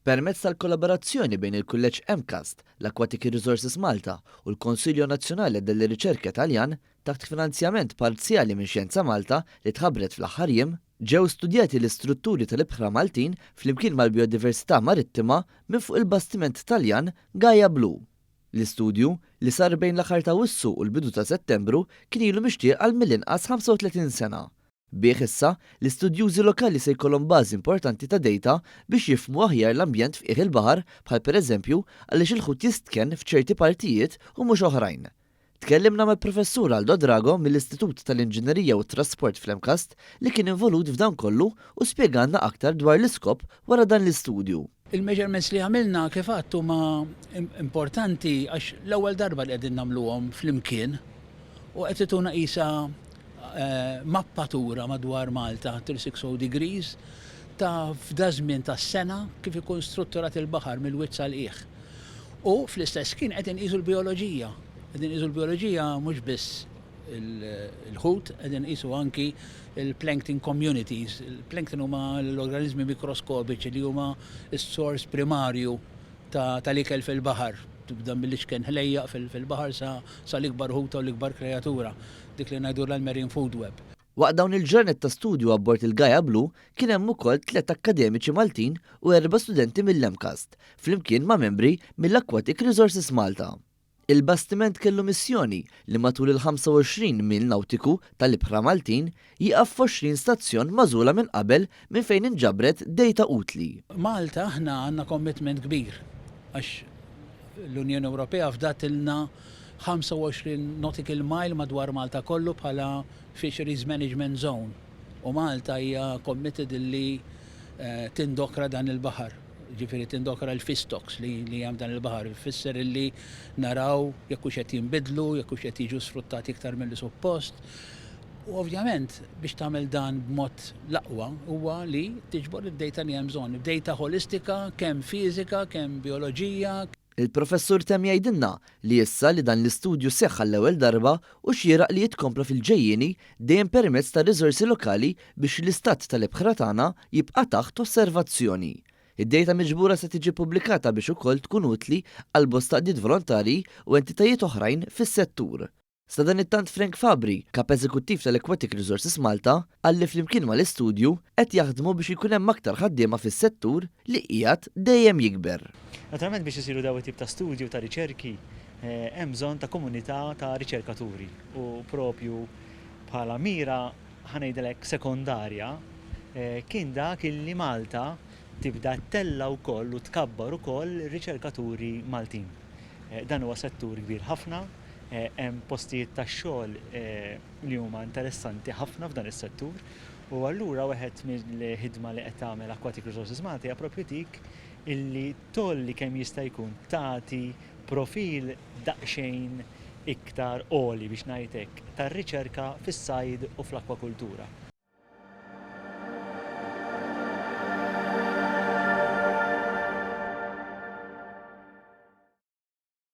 Permezz tal-kollaborazzjoni bejn il-Kulleġġ MCAST, l-Aquatic Resources Malta u l-Konsilju Nazzjonali dell-Riċerka Taljan taħt finanzjament parzjali minn Xjenza Malta li tħabbret fl-aħħar jiem, ġew studjati l-istrutturi tal-ibħra Maltin flimkien mal-biodiversità marittima minn fuq il-bastiment Taljan Gaia Blue. L-istudju li sar bejn l-aħħar ta' Wissu u l-bidu ta' Settembru kien ilu mixtieq għal mill-inqas 35 sena. Bih issa, l-istudjużi lokali se jkollhom bażi importanti ta' dejta biex jifhmu aħjar l-ambjent f'qiegħ il-baħar bħal pereżempju għaliex il-ħut jistken f'ċerti partijiet u mhux oħrajn. Tkellimna mal-professur Aldo Drago mill-Istitut tal-Inġinerija u t-Trasport fl-MCAST li kien involut f'dan kollu u spjegalna aktar dwar l-iskop wara dan l-istudju. Il-measurements li għamilna kif għadd huma importanti għax l-ewwel darba li qegħdin nagħmluhom flimkien u qed ituna qisha mappatura madwar Malta 360 degrees ta' f'da żmien tas-sena kif ikun strutturat il-baħar mill-wiċċ għal qiegħ. U fl-istess kien qed inqisu l-bioloġija. Qegħdin inqisu l-bioloġija mhux biss il-ħut, qegħdin inqisu anki il-plankton communities. Il-plankton huma l-organizmi mikroskopiċi li huma s-sors primarju tal-ikel fil-baħar. Tibda mill-ixken ħlejjaq fil-baħar sa l-ikbar ħuta u l-ikbar kreatura, dik li ngħidu l-marine food web. Waqt dawn il-ġranet ta' studju abbord il-Gaia Blue kien hemm ukoll 3 akademiċi Maltin u 4 studenti mill-MCAST, flimkien ma' membri mill-Aquatic Resources Malta. Il-bastiment kellu missjoni li matul il-25 mil nautiku tal-ibħra Maltin jieqaf f'20 stazzjon magħżula minn qabel minn fejn inġabret dejta utli. Malta aħna għandna commitment kbir għax l-Unjoni Ewropea fdatilna 25 nautical mile madwar Malta kollu bħala Fisheries Management Zone. U Malta hija committed li tindokra dan il-baħar. Ġifieri tindokra l-fish stocks li hemm dan il-baħar. Ifisser illi naraw jekk hux qed jinbidlu, jekk hux qed jiġu sfruttati iktar milli suppost. U ovvjament biex tagħmel dan b'mod l-aqwa huwa li tiġbor id-data li hemm bżonn, data holistika, kemm fiżika, kemm bioloġija. Il-professur tem jgħidilna li issa li dan l-istudju seħħa l-ewwel darba u xieraq li jitkompla fil-ġejjieni dejjem permezz ta' riżorsi lokali biex l-istat tal-ibħra tagħna jibqa' taħt osservazzjoni. Id-dejta miġbura se tiġi pubblikata biex ukoll tkun utli għal bosta qdiet volontarji u entitajiet oħrajn fis-settur. Sta dan it-tant Frank Fabri, kap eżekuttiv tal-Aquatic Resources Malta, għalli flimkien mal-istudju qed jaħdmu biex ikun hemm aktar ħaddiema fis-settur li qiegħed dejjem jikber. Naturalment biex isiru dawn it-tip ta' studju ta' riċerki hemm bżonn ta' komunità ta' riċerkaturi u propju bħala mira ħanejdilek sekondarja kien dak illi Malta tibda tella wkoll u tkabbar ukoll riċerkaturi Maltin. Dan huwa settur kbir ħafna, hemm postijiet tax-xogħol li huma interessanti ħafna f'dan is-settur u allura waħed mill-ħidma li qed tagħmel Aquatic Resources Malta hija proprju dik illi tolli kemm jista' jkun tagħti profil daqsxejn iktar għoli biex ngħid hekk tar-riċerka fis-sajd u fl-akwakultura.